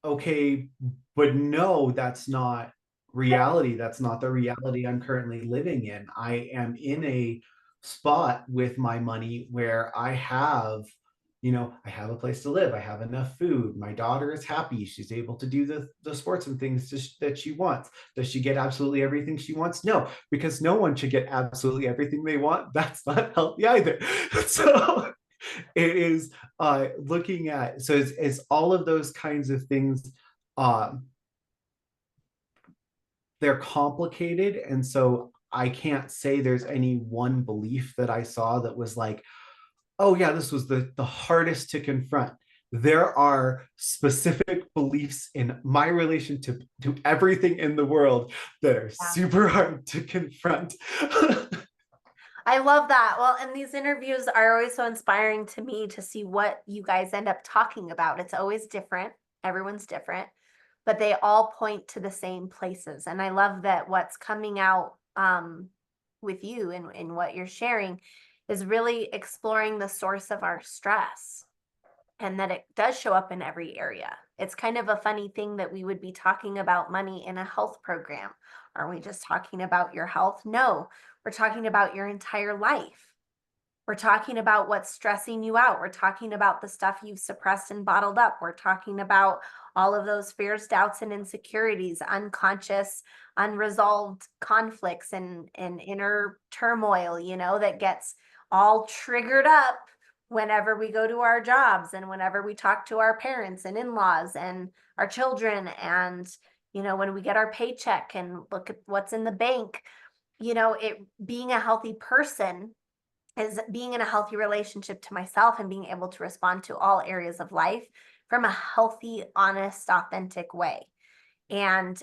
Okay, but no, that's not reality. That's not the reality I'm currently living in. I am in a spot with my money where I have a place to live. I have enough food. My daughter is happy. She's able to do the sports and things that she wants. Does she get absolutely everything she wants? No, because no one should get absolutely everything they want. That's not healthy either. So it is looking at, so it's all of those kinds of things. um they're complicated, and so I can't say there's any one belief that I saw that was like, oh yeah, this was the hardest to confront. There are specific beliefs in my relation to everything in the world that are Yeah. super hard to confront. I love that. Well, and these interviews are always so inspiring to me to see what you guys end up talking about. It's always different. Everyone's different, but they all point to the same places. And I love that what's coming out with you and in what you're sharing is really exploring the source of our stress, and that it does show up in every area. It's kind of a funny thing that we would be talking about money in a health program. Are we just talking about your health? No, we're talking about your entire life. We're talking about what's stressing you out. We're talking about the stuff you've suppressed and bottled up. We're talking about all of those fears, doubts, and insecurities, unconscious, unresolved conflicts and inner turmoil, that gets all triggered up whenever we go to our jobs and whenever we talk to our parents and in-laws and our children, and when we get our paycheck and look at what's in the bank. It being a healthy person is being in a healthy relationship to myself and being able to respond to all areas of life from a healthy, honest, authentic way. And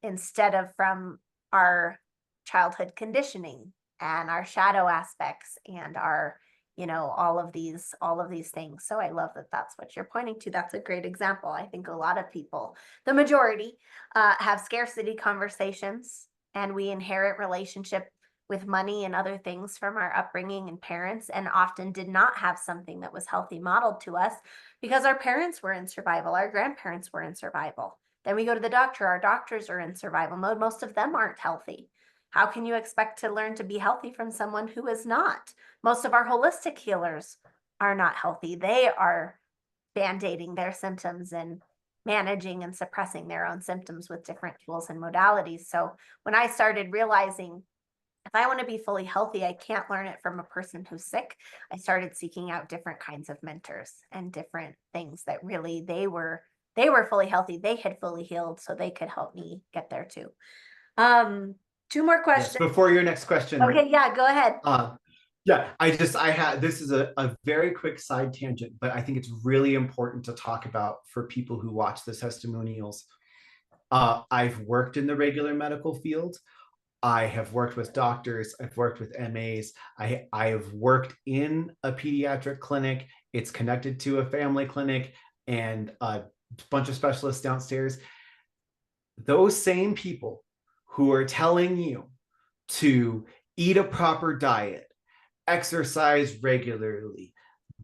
instead of from our childhood conditioning and our shadow aspects and our, all of these things. So I love that that's what you're pointing to. That's a great example. I think a lot of people, the majority, have scarcity conversations, and we inherit relationship with money and other things from our upbringing and parents, and often did not have something that was healthy modeled to us because our parents were in survival, our grandparents were in survival. Then we go to the doctor, our doctors are in survival mode. Most of them aren't healthy. How can you expect to learn to be healthy from someone who is not? Most of our holistic healers are not healthy. They are band-aiding their symptoms and managing and suppressing their own symptoms with different tools and modalities. So when I started realizing if I want to be fully healthy, I can't learn it from a person who's sick, I started seeking out different kinds of mentors and different things that really they were fully healthy. They had fully healed, so they could help me get there too. Two more Yes, questions. before your next question. Okay, yeah, go ahead. Yeah, I had, this is a very quick side tangent, but I think it's really important to talk about for people who watch the testimonials. I've worked in the regular medical field. I have worked with doctors. I've worked with MAs. I have worked in a pediatric clinic. It's connected to a family clinic and a bunch of specialists downstairs. Those same people who are telling you to eat a proper diet, exercise regularly,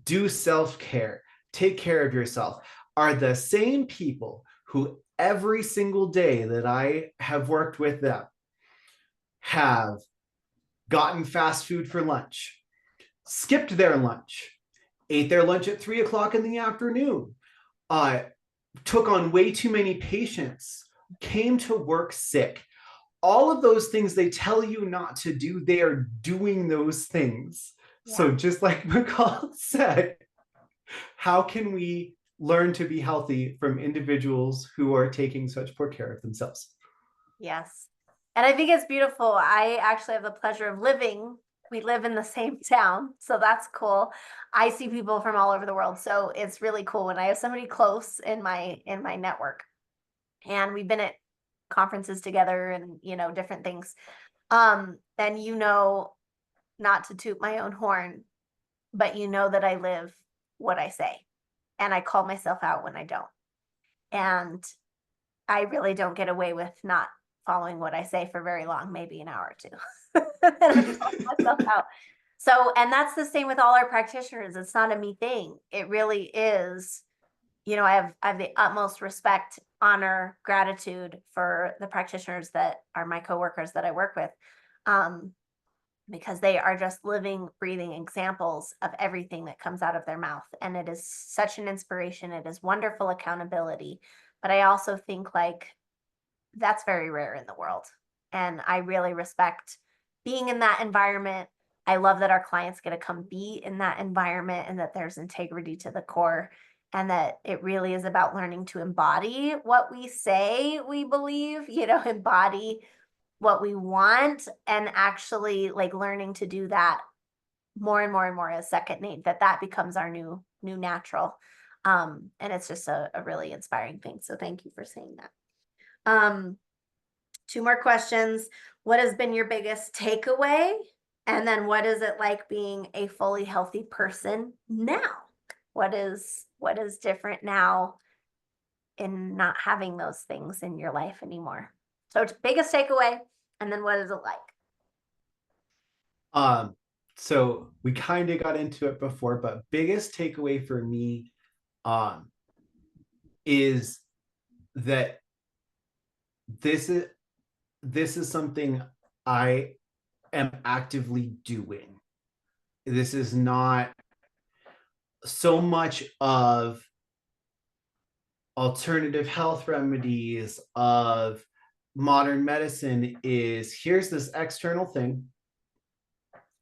do self-care, take care of yourself, are the same people who every single day that I have worked with them have gotten fast food for lunch, skipped their lunch, ate their lunch at 3 o'clock in the afternoon, took on way too many patients, came to work sick. All of those things they tell you not to do, they are doing those things. Yeah. So just like McCall said, how can we learn to be healthy from individuals who are taking such poor care of themselves? Yes. And I think it's beautiful. I actually have the pleasure of we live in the same town, so that's cool. I see people from all over the world, so it's really cool when I have somebody close in my network. And we've been at conferences together and, different things. And not to toot my own horn, but that I live what I say. And I call myself out when I don't. And I really don't get away with not following what I say for very long, maybe an hour or two. And I call myself out. So, and that's the same with all our practitioners. It's not a me thing. It really is, I have the utmost respect, honor, gratitude for the practitioners that are my coworkers that I work with. Because they are just living, breathing examples of everything that comes out of their mouth. And it is such an inspiration. It is wonderful accountability. But I also think that's very rare in the world. And I really respect being in that environment. I love that our clients get to come be in that environment and that there's integrity to the core and that it really is about learning to embody what we say we believe, embody what we want and actually learning to do that more and more and more as second nature, that becomes our new natural. And it's just a really inspiring thing. So thank you for saying that. Two more questions. What has been your biggest takeaway? And then what is it like being a fully healthy person now? What is different now in not having those things in your life anymore? So it's biggest takeaway, and then what is it like? So we kind of got into it before, but biggest takeaway for me is that this is something I am actively doing. This is not so much of alternative health remedies, of modern medicine. Is here's this external thing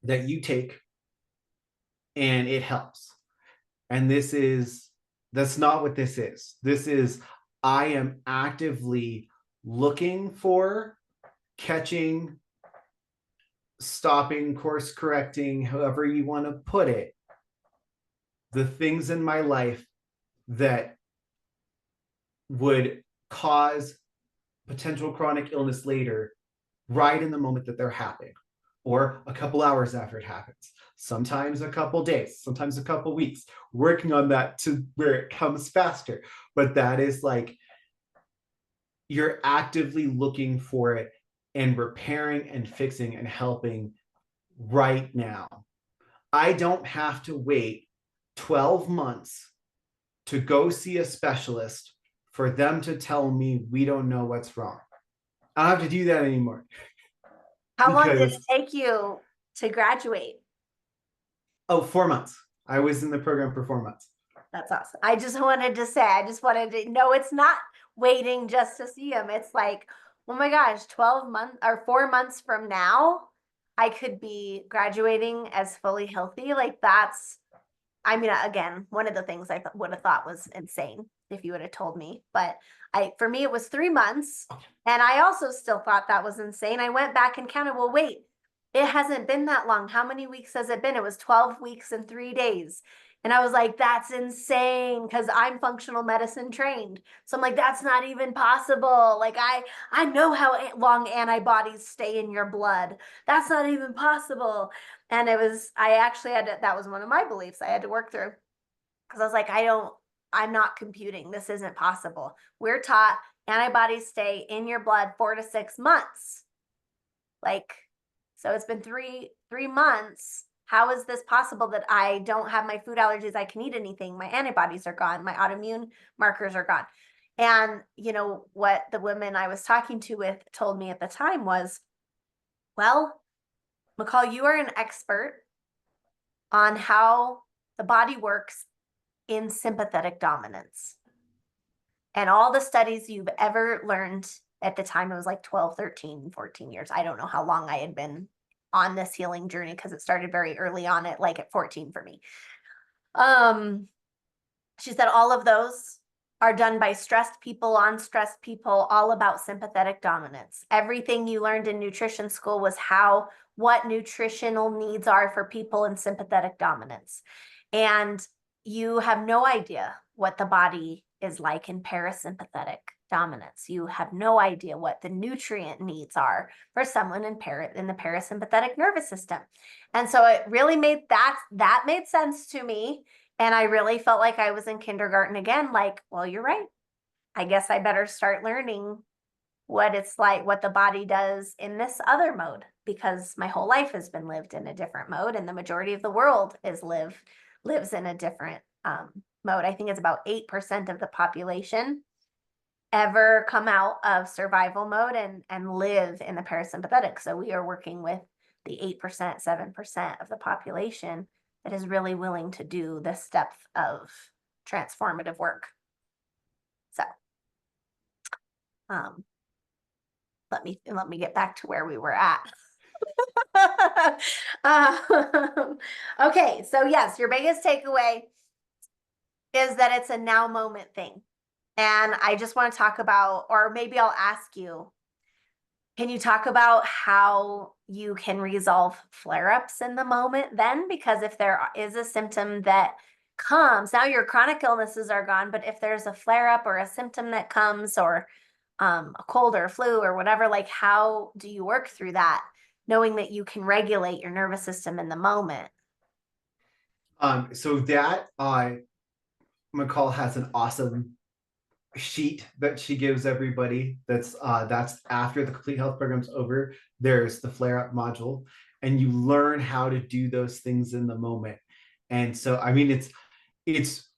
that you take and it helps. And that's not what this is. This is, I am actively looking for, catching stopping, course correcting, however you want to put it, the things in my life that would cause potential chronic illness later, right in the moment that they're happening, or a couple hours after it happens, sometimes a couple days, sometimes a couple weeks, working on that to where it comes faster. But that is like, you're actively looking for it and repairing and fixing and helping right now. I don't have to wait 12 months to go see a specialist for them to tell me we don't know what's wrong. I don't have to do that anymore. How long did it Because, take you to graduate? oh, 4 months. I was in the program for 4 months. That's awesome. I just wanted to say, I just wanted to know it's not waiting just to see him. It's like, oh my gosh, 12 months or 4 months from now, I could be graduating as fully healthy. Like that's, I mean, again, one of the things I would have thought was insane if you would have told me. But for me, it was 3 months. And I also still thought that was insane. I went back and counted, well, wait, it hasn't been that long. How many weeks has it been? It was 12 weeks and 3 days. And I was like, that's insane because I'm functional medicine trained. So I'm like, that's not even possible. Like I know how long antibodies stay in your blood. That's not even possible. And I actually had to, that was one of my beliefs I had to work through because I was like, I'm not computing. This isn't possible. We're taught antibodies stay in your blood 4 to 6 months. Like, so it's been three months. How is this possible that I don't have my food allergies? I can eat anything. My antibodies are gone. My autoimmune markers are gone. And what the women I was talking to with told me at the time was, well, McCall, you are an expert on how the body works in sympathetic dominance. And all the studies you've ever learned at the time, it was like 12, 13, 14 years. I don't know how long I had been on this healing journey because it started very early on at 14 for me. She said all of those are done by stressed people on stressed people, all about sympathetic dominance. Everything you learned in nutrition school was what nutritional needs are for people in sympathetic dominance. And you have no idea what the body is like in parasympathetic dominance. You have no idea what the nutrient needs are for someone in the parasympathetic nervous system. And so it really made that made sense to me. And I really felt like I was in kindergarten again, like, well, you're right. I guess I better start learning what it's like, what the body does in this other mode, because my whole life has been lived in a different mode, and the majority of the world lives in a different mode. I think it's about 8% of the population ever come out of survival mode and live in the parasympathetic. So we are working with the 8%, 7% of the population that is really willing to do this depth of transformative work. So let me get back to where we were at. Okay, so yes, your biggest takeaway is that it's a now moment thing. And I just want to talk about, or maybe I'll ask you, can you talk about how you can resolve flare-ups in the moment then? Because if there is a symptom that comes, now your chronic illnesses are gone, but if there's a flare-up or a symptom that comes, or a cold or a flu or whatever, like how do you work through that, knowing that you can regulate your nervous system in the moment? So that McCall has an awesome sheet that she gives everybody. That's after the complete health program's over. There's the flare up module, and you learn how to do those things in the moment. And so, I mean, it's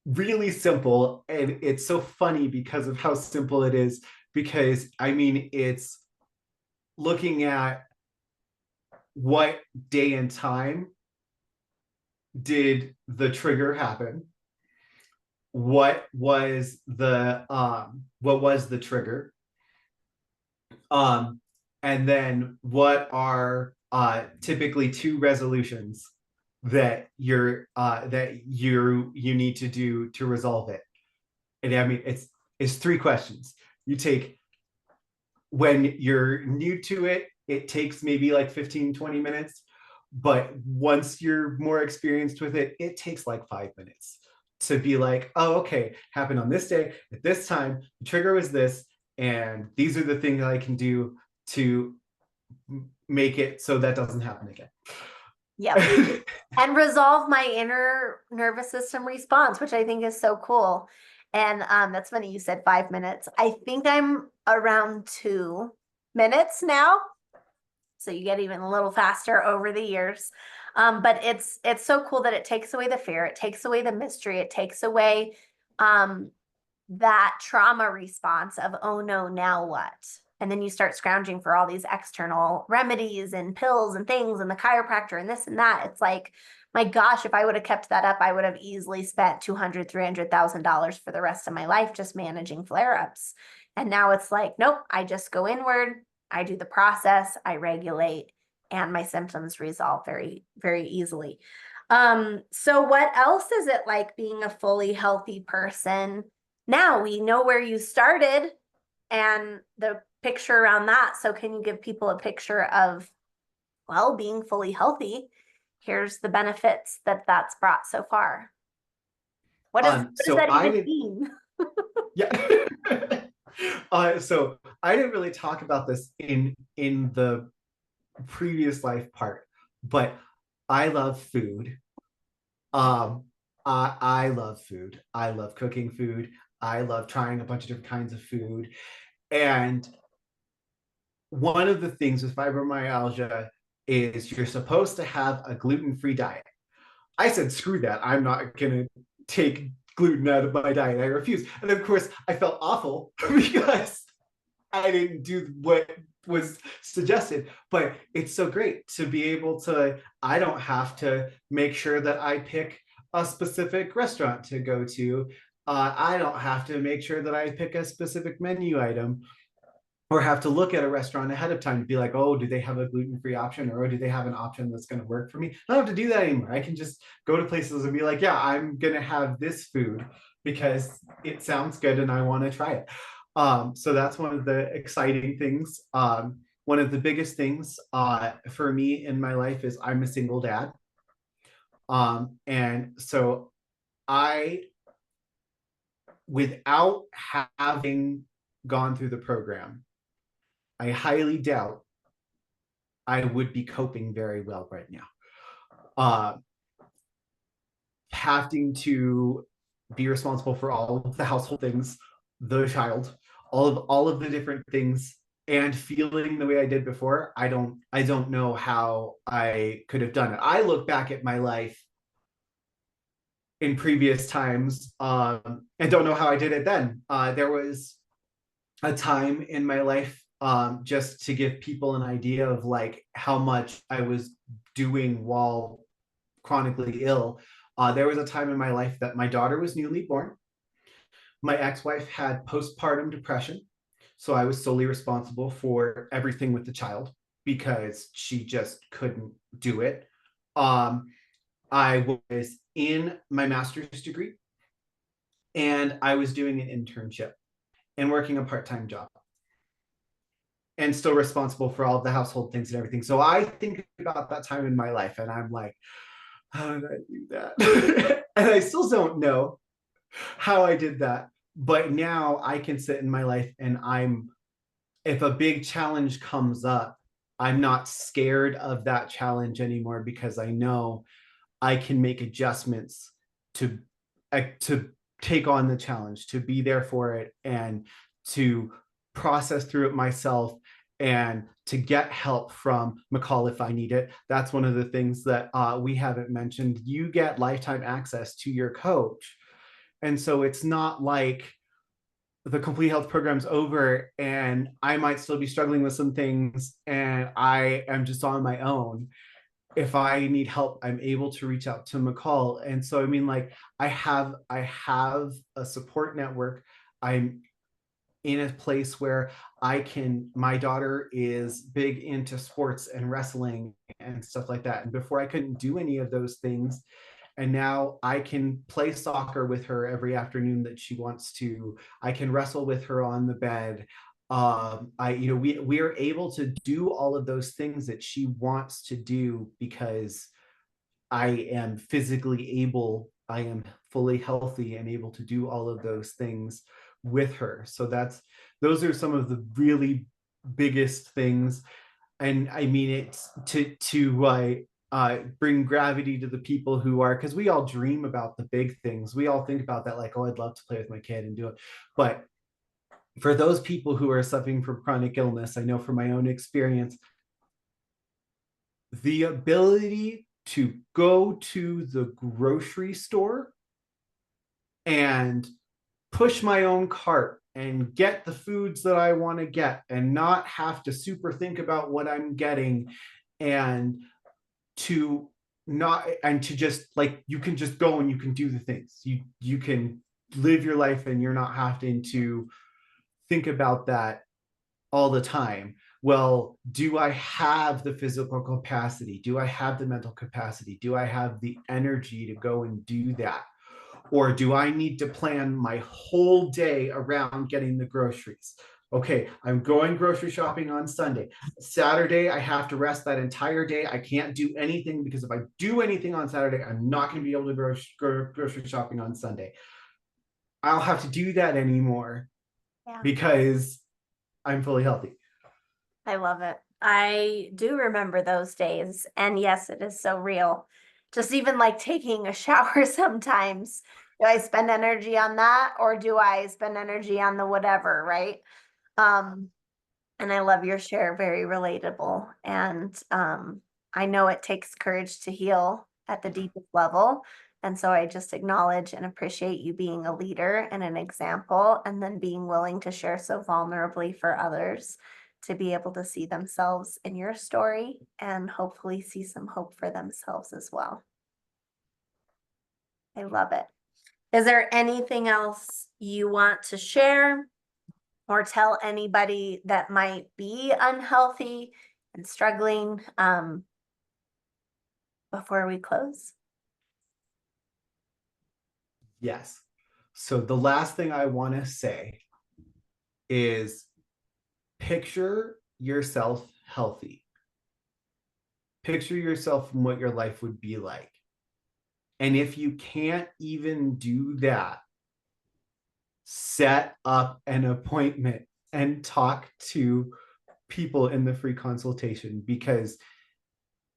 really simple, and it's so funny because of how simple it is. Because I mean, it's looking at what day and time did the trigger happen, what was the trigger, and then what are typically two resolutions that you need to do to resolve it. And I mean, it's three questions. You take, when you're new to it, it takes maybe like 15-20 minutes, but once you're more experienced with it, it takes like 5 minutes to be like, oh, okay, happened on this day at this time, the trigger was this, and these are the things I can do to make it so that doesn't happen again. Yep. And resolve my inner nervous system response, which I think is so cool. And that's funny you said 5 minutes. I think I'm around 2 minutes now. So you get even a little faster over the years. But it's so cool that it takes away the fear, it takes away the mystery, it takes away that trauma response of, oh no, now what? And then you start scrounging for all these external remedies and pills and things and the chiropractor and this and that. It's like, my gosh, if I would have kept that up, I would have easily spent $200,000, $300,000 for the rest of my life just managing flare-ups. And now it's like, nope, I just go inward, I do the process, I regulate, and my symptoms resolve very, very easily. So what else is it like being a fully healthy person? Now we know where you started and the picture around that. So can you give people a picture of, well, being fully healthy? Here's the benefits that that's brought so far. What does So that I even did, mean? yeah. So I didn't really talk about this in the previous life part, but I love food. Um, I love food. I love cooking food. I love trying a bunch of different kinds of food. And one of the things with fibromyalgia is you're supposed to have a gluten-free diet. I said, screw that. I'm not going to take gluten out of my diet. I refuse. And of course, I felt awful because I didn't do what was suggested. But it's so great to be able to, I don't have to make sure that I pick a specific restaurant to go to. I don't have to make sure that I pick a specific menu item or have to look at a restaurant ahead of time to be like, oh, do they have a gluten-free option, or do they have an option that's going to work for me? I don't have to do that anymore. I can just go to places and be like, yeah, I'm going to have this food because it sounds good and I want to try it. So that's one of the exciting things. One of the biggest things for me in my life is I'm a single dad. And so I, without having gone through the program, I highly doubt I would be coping very well right now. Uh, Having to be responsible for all of the household things, the child, all of the different things, and feeling the way I did before, I don't know how I could have done it. I look back at my life in previous times and don't know how I did it then. There was a time in my life, just to give people an idea of like how much I was doing while chronically ill. There was a time in my life that my daughter was newly born. My ex-wife had postpartum depression, so I was solely responsible for everything with the child because she just couldn't do it. I was in my master's degree and I was doing an internship and working a part-time job and still responsible for all of the household things and everything. So I think about that time in my life and I'm like, how did I do that? And I still don't know how I did that. But now I can sit in my life and if a big challenge comes up, I'm not scared of that challenge anymore because I know I can make adjustments to take on the challenge, to be there for it, and to process through it myself, and to get help from McCall if I need it. That's one of the things that we haven't mentioned. You get lifetime access to your coach. And so it's not like the complete health program's over and I might still be struggling with some things and I am just on my own. If I need help, I'm able to reach out to McCall. And so, I mean, like I have a support network. I'm in a place where my daughter is big into sports and wrestling and stuff like that. And before I couldn't do any of those things. And now I can play soccer with her every afternoon that she wants to. I can wrestle with her on the bed. we are able to do all of those things that she wants to do because I am physically able, I am fully healthy and able to do all of those things with her. So those are some of the really biggest things. And I mean, it's bring gravity to the people who are, because we all dream about the big things. We all think about that, like, oh, I'd love to play with my kid and do it. But for those people who are suffering from chronic illness, I know from my own experience, the ability to go to the grocery store and push my own cart and get the foods that I want to get and not have to super think about what I'm getting, and to just like, you can just go and you can do the things, you can live your life and you're not having to think about that all the time. Well, do I have the physical capacity? Do I have the mental capacity? Do I have the energy to go and do that? Or do I need to plan my whole day around getting the groceries? Okay, I'm going grocery shopping on Sunday. Saturday, I have to rest that entire day. I can't do anything, because if I do anything on Saturday, I'm not going to be able to go grocery shopping on Sunday. I'll have to do that anymore Yeah. because I'm fully healthy. I love it. I do remember those days. And yes, it is so real. Just even like taking a shower sometimes. Do I spend energy on that, or do I spend energy on the whatever, right? Um, and I love your share, very relatable. And I know it takes courage to heal at the deepest level. And so I just acknowledge and appreciate you being a leader and an example, and then being willing to share so vulnerably for others to be able to see themselves in your story and hopefully see some hope for themselves as well. I love it. Is there anything else you want to share or tell anybody that might be unhealthy and struggling before we close? Yes. So the last thing I want to say is, picture yourself healthy. Picture yourself and what your life would be like. And if you can't even do that, set up an appointment and talk to people in the free consultation, because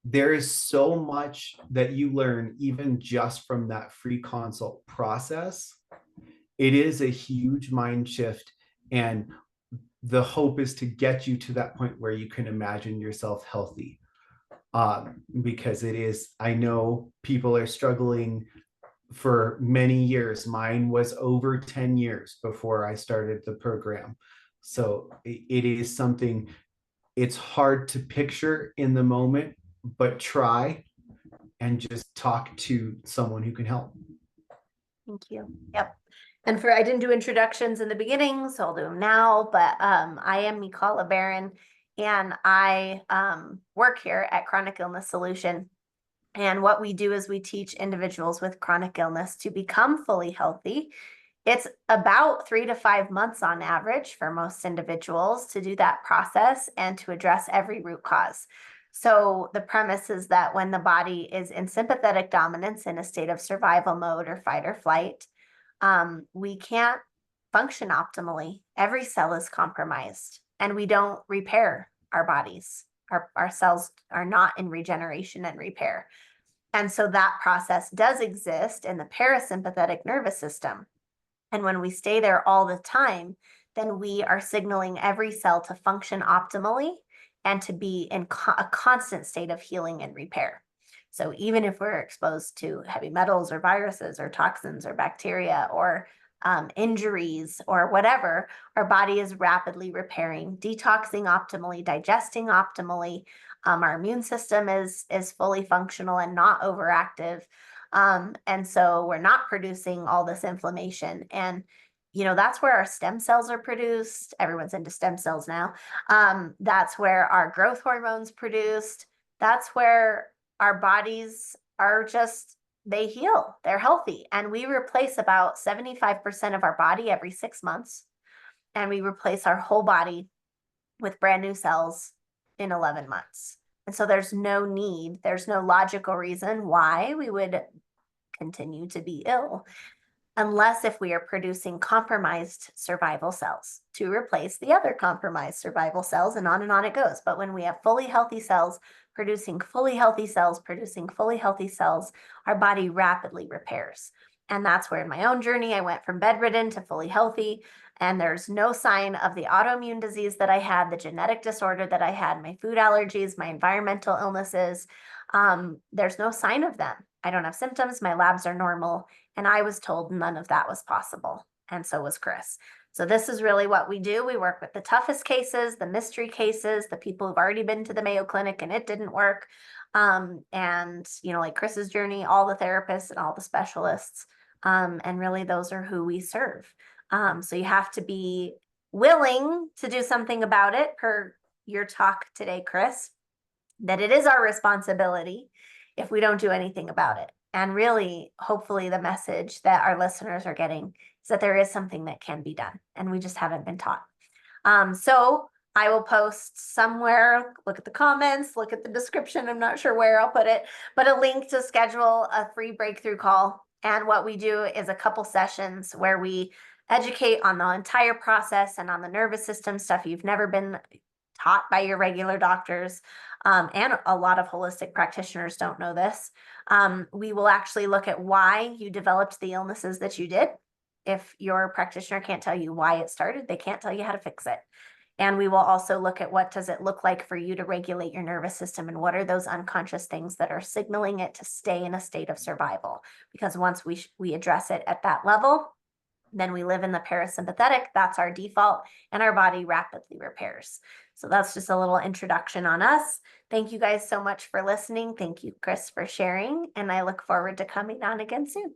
there is so much that you learn even just from that free consult process. It is a huge mind shift, and the hope is to get you to that point where you can imagine yourself healthy. Because it is, I know people are struggling for many years. Mine was over 10 years before I started the program. So it is something, it's hard to picture in the moment, but try and just talk to someone who can help. Thank you. Yep. And I didn't do introductions in the beginning, so I'll do them now. But I am Mikala Barron, and I work here at Chronic Illness Solution. And what we do is we teach individuals with chronic illness to become fully healthy. It's about 3 to 5 months on average for most individuals to do that process and to address every root cause. So the premise is that when the body is in sympathetic dominance, in a state of survival mode or fight or flight, we can't function optimally. Every cell is compromised, and we don't repair our bodies. Our cells are not in regeneration and repair. And so that process does exist in the parasympathetic nervous system. And when we stay there all the time, then we are signaling every cell to function optimally and to be in a constant state of healing and repair. So even if we're exposed to heavy metals or viruses or toxins or bacteria or injuries or whatever, our body is rapidly repairing, detoxing optimally, digesting optimally. Our immune system is fully functional and not overactive. And so we're not producing all this inflammation. And, that's where our stem cells are produced. Everyone's into stem cells now. That's where our growth hormones produced. That's where our bodies are just, they heal, they're healthy. And we replace about 75% of our body every 6 months. and we replace our whole body with brand new cells in 11 months. And so there's no logical reason why we would continue to be ill, unless if we are producing compromised survival cells to replace the other compromised survival cells, and on it goes. But when we have fully healthy cells producing fully healthy cells, our body rapidly repairs. And that's where in my own journey, I went from bedridden to fully healthy. And there's no sign of the autoimmune disease that I had, the genetic disorder that I had, my food allergies, my environmental illnesses. There's no sign of them. I don't have symptoms. My labs are normal. And I was told none of that was possible. And so was Chris. So this is really what we do. We work with the toughest cases, the mystery cases, the people who've already been to the Mayo Clinic and it didn't work. And, you know, like Chris's journey, all the therapists and all the specialists. And really those are who we serve. So you have to be willing to do something about it, per your talk today, Chris, that it is our responsibility if we don't do anything about it. And really, hopefully the message that our listeners are getting is that there is something that can be done and we just haven't been taught. So I will post somewhere, look at the comments, look at the description. I'm not sure where I'll put it, but a link to schedule a free breakthrough call. And what we do is a couple sessions where we educate on the entire process and on the nervous system stuff you've never been taught by your regular doctors. And a lot of holistic practitioners don't know this. We will actually look at why you developed the illnesses that you did. If your practitioner can't tell you why it started, they can't tell you how to fix it. And we will also look at what does it look like for you to regulate your nervous system and what are those unconscious things that are signaling it to stay in a state of survival. Because once we address it at that level, then we live in the parasympathetic, that's our default, and our body rapidly repairs. So that's just a little introduction on us. Thank you guys so much for listening. Thank you, Chris, for sharing, and I look forward to coming on again soon.